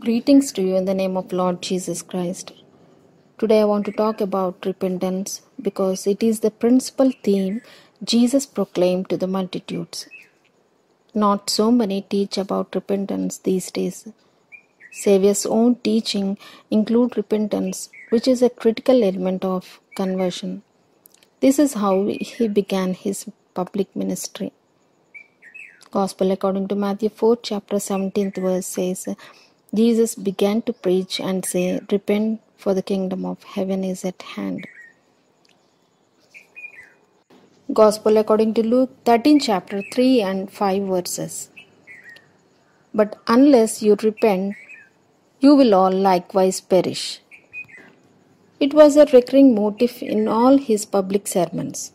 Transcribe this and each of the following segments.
Greetings to you in the name of Lord Jesus Christ. Today I want to talk about repentance because it is the principal theme Jesus proclaimed to the multitudes. Not so many teach about repentance these days. Savior's own teaching include repentance, which is a critical element of conversion. This is how he began his public ministry. Gospel according to Matthew 4 chapter 17th verse says, Jesus began to preach and say, repent, for the kingdom of heaven is at hand. Gospel according to Luke 13 chapter 3 and 5 verses. But unless you repent, you will all likewise perish. It was a recurring motif in all his public sermons.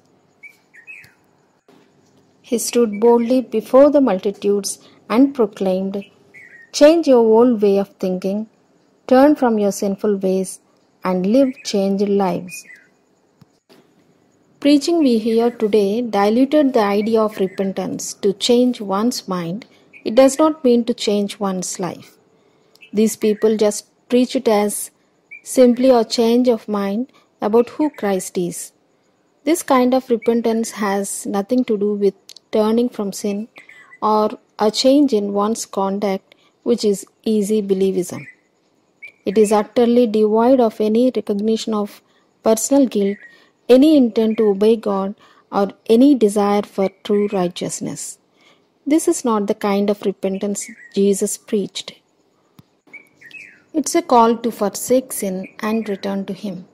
He stood boldly before the multitudes and proclaimed, change your old way of thinking, turn from your sinful ways, and live changed lives. Preaching we hear today diluted the idea of repentance to change one's mind. It does not mean to change one's life. These people just preach it as simply a change of mind about who Christ is. This kind of repentance has nothing to do with turning from sin or a change in one's conduct, which is easy believism. It is utterly devoid of any recognition of personal guilt, any intent to obey God, or any desire for true righteousness. This is not the kind of repentance Jesus preached. It's a call to forsake sin and return to Him.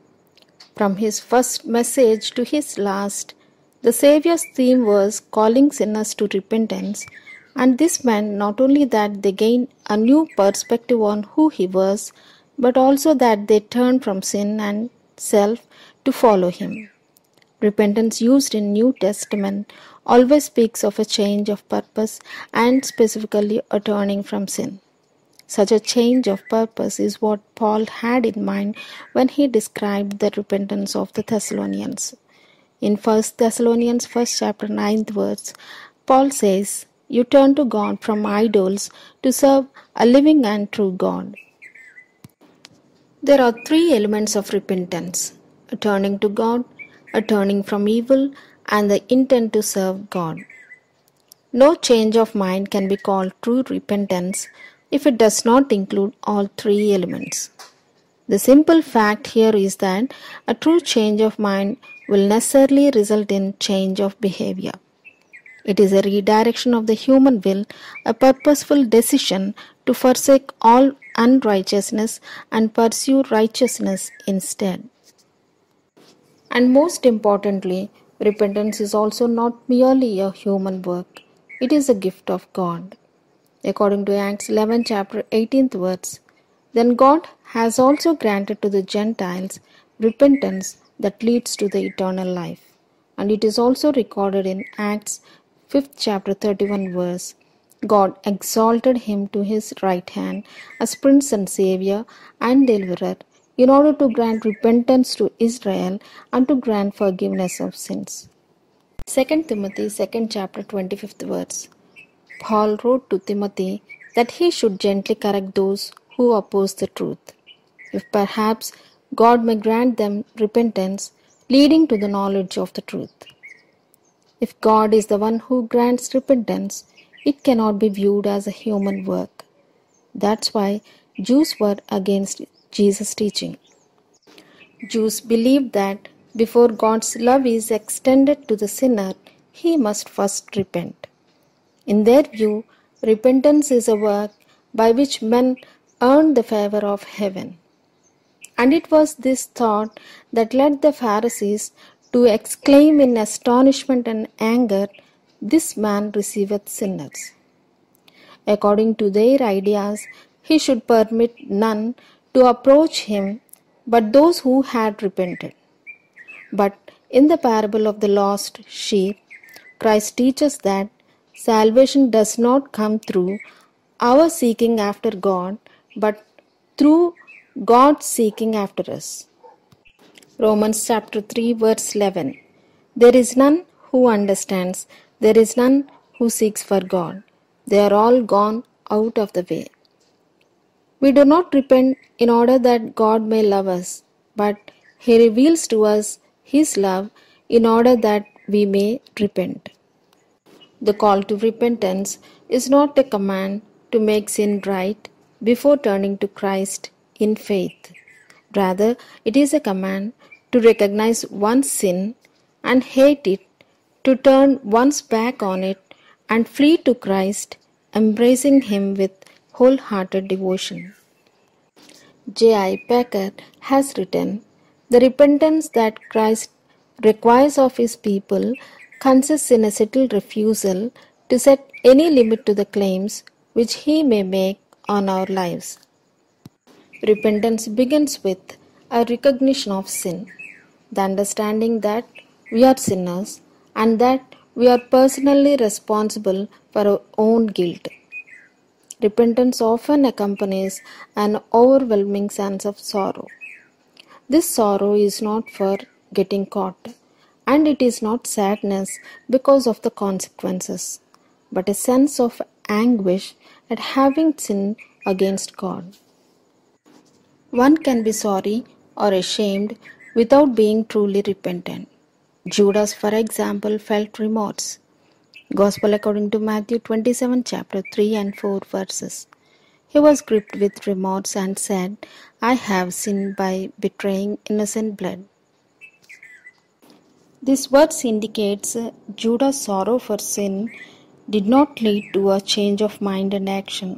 From his first message to his last, the Saviour's theme was calling sinners to repentance, and this meant not only that they gained a new perspective on who he was, but also that they turned from sin and self to follow him. Repentance used in New Testament always speaks of a change of purpose and specifically a turning from sin. Such a change of purpose is what Paul had in mind when he described the repentance of the Thessalonians. In 1 Thessalonians 1 chapter 9th verse, Paul says, you turn to God from idols to serve a living and true God. There are three elements of repentance: a turning to God, a turning from evil, and the intent to serve God. No change of mind can be called true repentance if it does not include all three elements. The simple fact here is that a true change of mind will necessarily result in change of behavior. It is a redirection of the human will, a purposeful decision to forsake all unrighteousness and pursue righteousness instead. And most importantly, repentance is also not merely a human work, it is a gift of God. According to Acts 11 chapter 18th verse, then God has also granted to the Gentiles repentance that leads to the eternal life. And it is also recorded in Acts 5th chapter 31 verse, God exalted him to his right hand as Prince and Savior and Deliverer in order to grant repentance to Israel and to grant forgiveness of sins. 2 Timothy 2nd chapter 25th verse, Paul wrote to Timothy that he should gently correct those who oppose the truth, if perhaps God may grant them repentance leading to the knowledge of the truth. If God is the one who grants repentance, it cannot be viewed as a human work. That's why Jews were against Jesus' teaching. Jews believed that before God's love is extended to the sinner, he must first repent. In their view, repentance is a work by which men earn the favor of heaven. And it was this thought that led the Pharisees to exclaim in astonishment and anger, this man receiveth sinners. According to their ideas, he should permit none to approach him but those who had repented. But in the parable of the lost sheep, Christ teaches that salvation does not come through our seeking after God, but through God seeking after us. Romans chapter 3 verse 11. There is none who understands, there is none who seeks for God. They are all gone out of the way. We do not repent in order that God may love us, but He reveals to us His love in order that we may repent. The call to repentance is not a command to make sin right before turning to Christ in faith. Rather, it is a command to recognize one's sin and hate it, to turn one's back on it and flee to Christ, embracing Him with wholehearted devotion. J.I. Packer has written, "The repentance that Christ requires of His people consists in a settled refusal to set any limit to the claims which He may make on our lives." Repentance begins with a recognition of sin, the understanding that we are sinners and that we are personally responsible for our own guilt. Repentance often accompanies an overwhelming sense of sorrow. This sorrow is not for getting caught, and it is not sadness because of the consequences, but a sense of anguish at having sinned against God. One can be sorry or ashamed without being truly repentant. Judas, for example, felt remorse. Gospel according to Matthew 27, chapter 3 and 4 verses. He was gripped with remorse and said, "I have sinned by betraying innocent blood." This verse indicates Judas' sorrow for sin did not lead to a change of mind and action,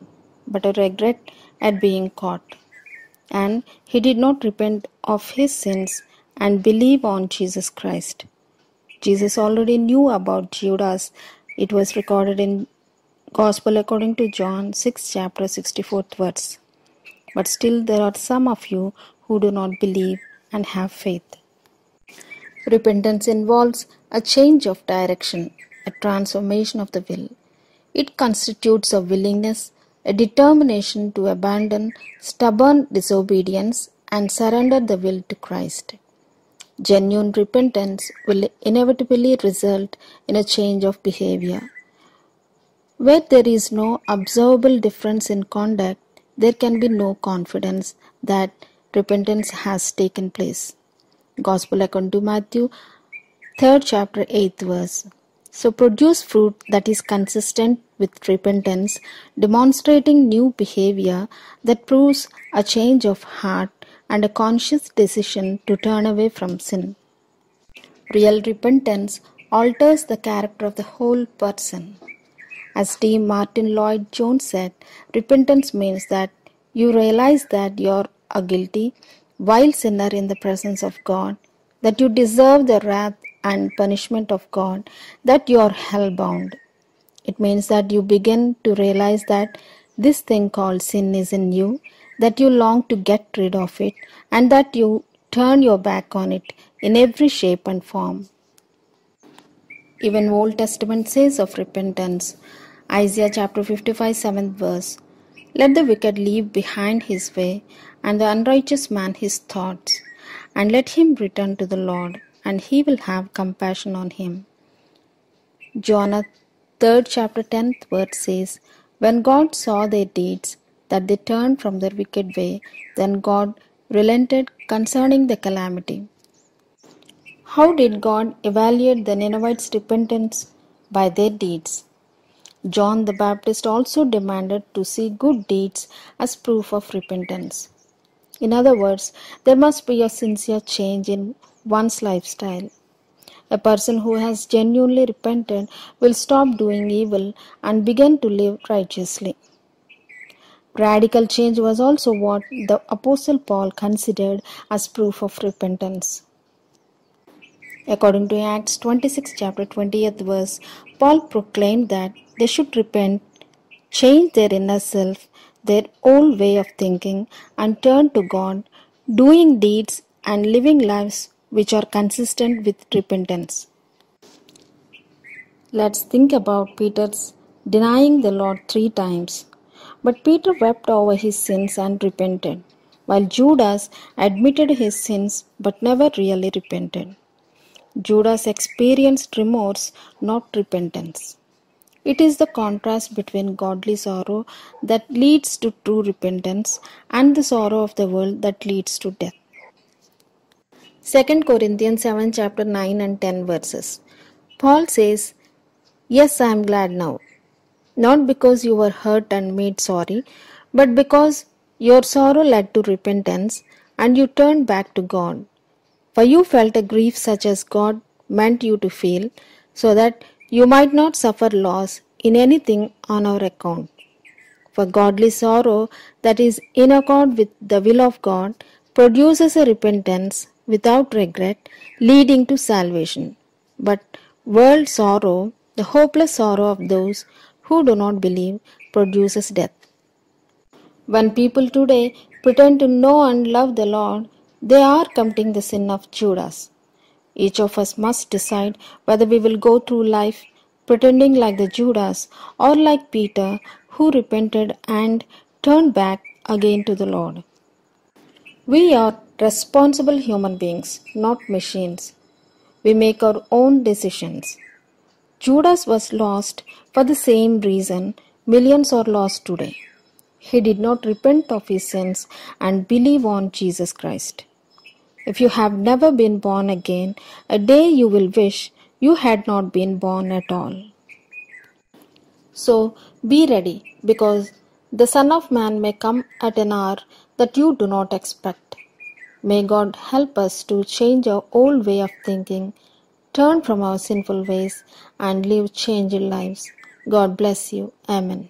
but a regret at being caught. And he did not repent of his sins and believe on Jesus Christ. Jesus already knew about Judas. It was recorded in Gospel according to John 6 chapter 64th verse. But still there are some of you who do not believe and have faith. Repentance involves a change of direction, a transformation of the will. It constitutes a willingness, a determination to abandon stubborn disobedience and surrender the will to Christ. Genuine repentance will inevitably result in a change of behavior. Where there is no observable difference in conduct, there can be no confidence that repentance has taken place. Gospel according to Matthew 3rd chapter 8th verse. So produce fruit that is consistent with repentance, demonstrating new behavior that proves a change of heart and a conscious decision to turn away from sin. Real repentance alters the character of the whole person. As D. Martin Lloyd Jones said, repentance means that you realize that you are a guilty, vile sinner in the presence of God, that you deserve the wrath and punishment of God, that you are hell-bound. It means that you begin to realize that this thing called sin is in you, that you long to get rid of it, and that you turn your back on it in every shape and form. Even Old Testament says of repentance, Isaiah chapter 55 7th verse, "Let the wicked leave behind his way, and the unrighteous man his thoughts, and let him return to the Lord, and He will have compassion on him." Jonah 3rd chapter 10th verse says, "When God saw their deeds, that they turned from their wicked way, then God relented concerning the calamity." How did God evaluate the Ninevites' repentance? By their deeds. John the Baptist also demanded to see good deeds as proof of repentance. In other words, there must be a sincere change in one's lifestyle. A person who has genuinely repented will stop doing evil and begin to live righteously. Radical change was also what the Apostle Paul considered as proof of repentance. According to Acts 26 chapter 20th verse, Paul proclaimed that they should repent, change their inner self, their old way of thinking, and turn to God, doing deeds and living lives which are consistent with repentance. Let's think about Peter's denying the Lord 3 times. But Peter wept over his sins and repented, while Judas admitted his sins but never really repented. Judas experienced remorse, not repentance. It is the contrast between godly sorrow that leads to true repentance and the sorrow of the world that leads to death. 2 Corinthians 7 chapter 9 and 10 verses. Paul says, "Yes, I am glad now, not because you were hurt and made sorry, but because your sorrow led to repentance and you turned back to God. For you felt a grief such as God meant you to feel, so that you might not suffer loss in anything on our account. For godly sorrow that is in accord with the will of God produces a repentance without regret, leading to salvation. But world sorrow, the hopeless sorrow of those who do not believe, produces death." When people today pretend to know and love the Lord, they are committing the sin of Judas. Each of us must decide whether we will go through life pretending like the Judas or like Peter, who repented and turned back again to the Lord. We are responsible human beings, not machines. We make our own decisions. Judas was lost for the same reason millions are lost today. He did not repent of his sins and believe on Jesus Christ. If you have never been born again, a day you will wish you had not been born at all. So be ready, because the Son of Man may come at an hour that you do not expect. May God help us to change our old way of thinking, turn from our sinful ways, and live changed lives. God bless you. Amen.